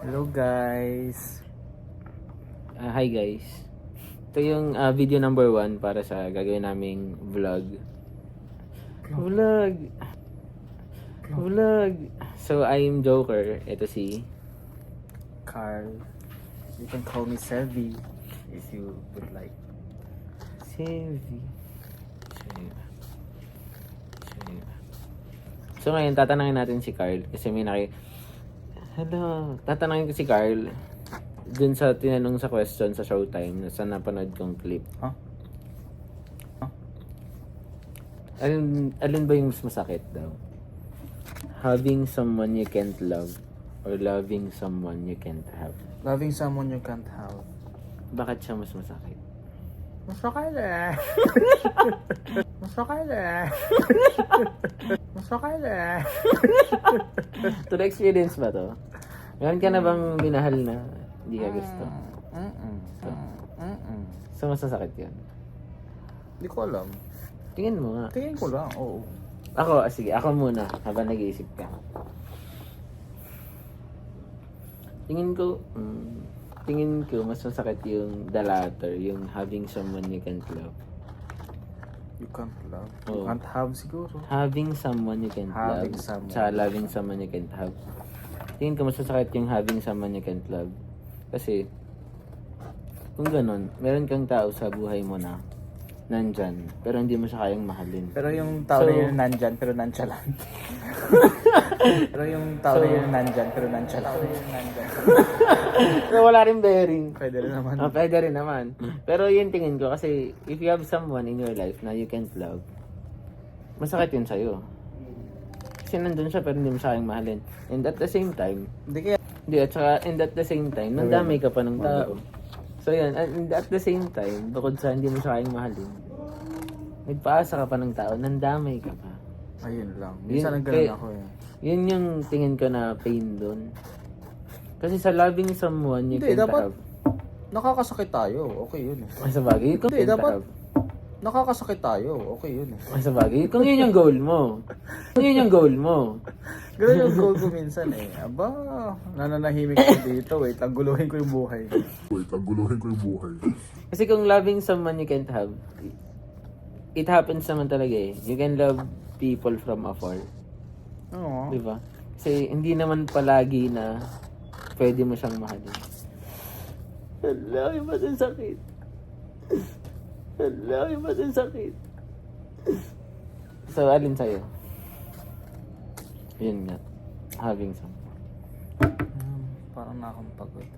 Hello guys. Hi guys. Ito yung video number 1 para sa gagawin naming vlog. Vlog. So I'm Joker. Ito si Carl. You can call me Selvi if you would like. Sevi. So ngayon tatanungin natin si Carl kasi tatanungin ko si Carl dun sa tinanong sa question sa Showtime na sa napanood kong clip. Huh? Alin ba yung mas masakit daw? Having someone you can't love or loving someone you can't have? Loving someone you can't have. Bakit siya mas masakit? Masakay na. Masakay na. Masakay na. To the experience ba to? Meron ka na bang minahal na hindi ka gusto? So mas masakit yun? Hindi ko alam. Tingin mo nga. Tingin ko lang, oo. Sige, ako muna habang nag-iisip ka. Tingin ko mas masakit yung the latter, yung having someone you can't love. You can't love. Oo. You can't have siguro. Having someone you can't Having love. someone. Sa loving someone you can't have. Tingin ko mas masakit yung having someone you can't love. Kasi, kung ganun, meron kang tao sa buhay mo na nandyan, pero hindi mo siya kayang mahalin. Pero yung tao na yun nandyan, pero nonchalant. Pero yung tao na yun nandyan, pero nonchalant. Pero wala rin bearing. Pwede rin naman. Pwede rin naman. Pero yun tingin ko kasi if you have someone in your life na you can't love, masakit yun sa'yo. Kasi nandun siya pero hindi mo siya kayang mahalin. And at the same time, and at the same time, nandamay ka pa ng tao. So yan, and at the same time, bukod sa hindi mo siya kayang mahalin, nagpaasa ka pa ng tao, nandamay ka pa. Ayun lang. Minsan Yun, ang ganun kaya- ako eh. Yun yung tingin ko na pain dun. Kasi sa loving someone you Hindi, can't dapat- have. Nakakasakit tayo. Okay yun eh. Sa bagay, kung Hindi, can't dapat- have. Nakakasakit tayo. Okay yun eh. Sa bagay, kung yun yung goal mo. Ganun yung goal ko minsan eh. Aba, nananahimik ako dito. Wait, guluhin ko yung buhay. Kasi kung loving someone you can't have, it happens naman talaga eh. You can love people from afar. Oo. Di ba? Kasi hindi naman palagi na pwede mo siyang mahalin. Hala, iba ang sakit. So, alin sa'yo? Yun nga. Having someone. Parang nakampagod.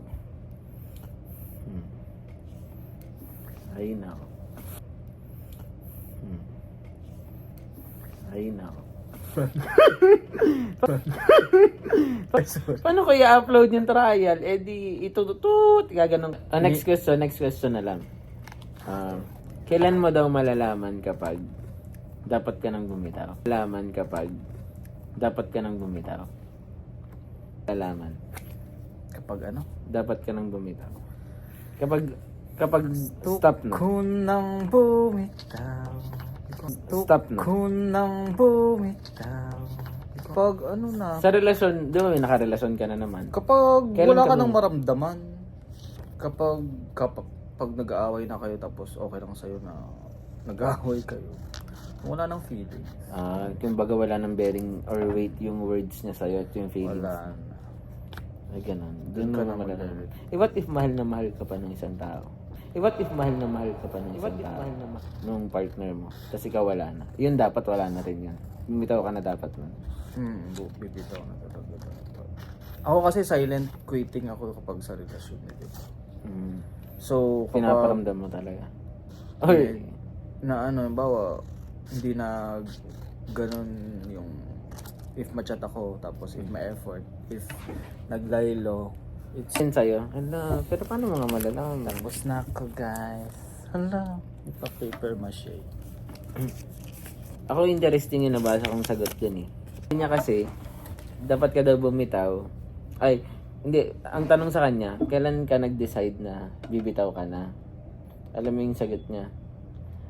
Ayun ako. Paano ko i-upload yung trial? Eh di itututut. Gaganong. Next question na lang. Kailan mo daw malalaman kapag dapat ka nang bumitaw? Dapat ka nang bumitaw. Kapag ano? Dapat ka nang bumitaw. Kapag stop na. Kunang bumitaw. Stop na. Kunang bumitaw. Kapag ano na? Sa relasyon, di ba may nakarelasyon ka na naman? Kapag Kailan wala ka ka nang bang- maramdaman. Kapag nag-aaway na kayo tapos okay lang sa'yo na nag-aaway kayo. Wala nang feeling. Kumbaga wala nang bearing or weight yung words niya sa'yo at yung feelings. Wala na. Ay, ganun. Doon Doon ka mo na malalaman. malalaman. What if mahal na mahal ka pa ng isang tao? What if mahal na mahal ka pa ng isang tao? Nung partner mo. Tapos ikaw wala na. Yun dapat wala na rin yun. Bumitaw ka na dapat nun. Bibitaw na talaga. Ako kasi silent quitting ako kapag sa relasyon. Diba? So, kapag Pinaparamdam mo talaga. Oy. na ano, bawa, hindi na ganun yung if ma-chat ako, tapos if ma-effort, if naglaylo, it's Yun sa'yo. Hala, pero paano mga malalaman? tapos na ako guys. Hala, ipa-paper mache. Ako interesting yung nabasa kong sagot dun eh. Sabi niya kasi, dapat ka daw bumitaw. Ay, hindi. Ang tanong sa kanya, kailan ka nag-decide na bibitaw ka na? Alam mo yung sagot niya.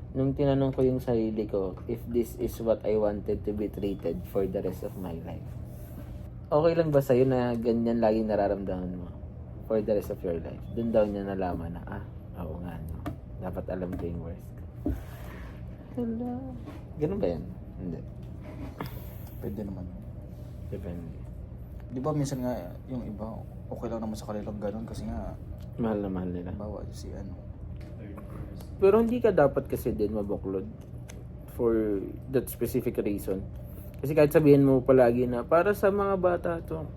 Nung tinanong ko yung sarili ko, if this is what I wanted to be treated for the rest of my life. okay lang ba sa'yo na ganyan laging nararamdaman mo for the rest of your life? Doon daw niya nalaman na, oo nga, no. Dapat alam ko yung worst. Hala. Ganun ba yan? Hindi. Pwede naman. Depende. Di ba minsan nga yung iba, okay lang naman sa kanilang ganun kasi nga, Mahal na mahal nila. bawa si ano. Pero hindi ka dapat kasi din mabuklod for that specific reason. Kasi kahit sabihin mo palagi na para sa mga bata to,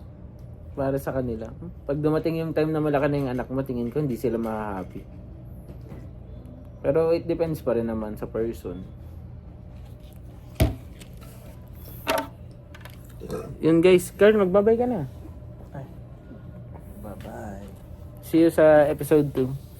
para sa kanila. Pag dumating yung time na malaki na yung anak mo, tingin ko hindi sila mahahappy. Pero it depends pa rin naman sa person. Yun guys, Carl, magbabay ka na. Ay. Bye-bye. See you sa episode 2.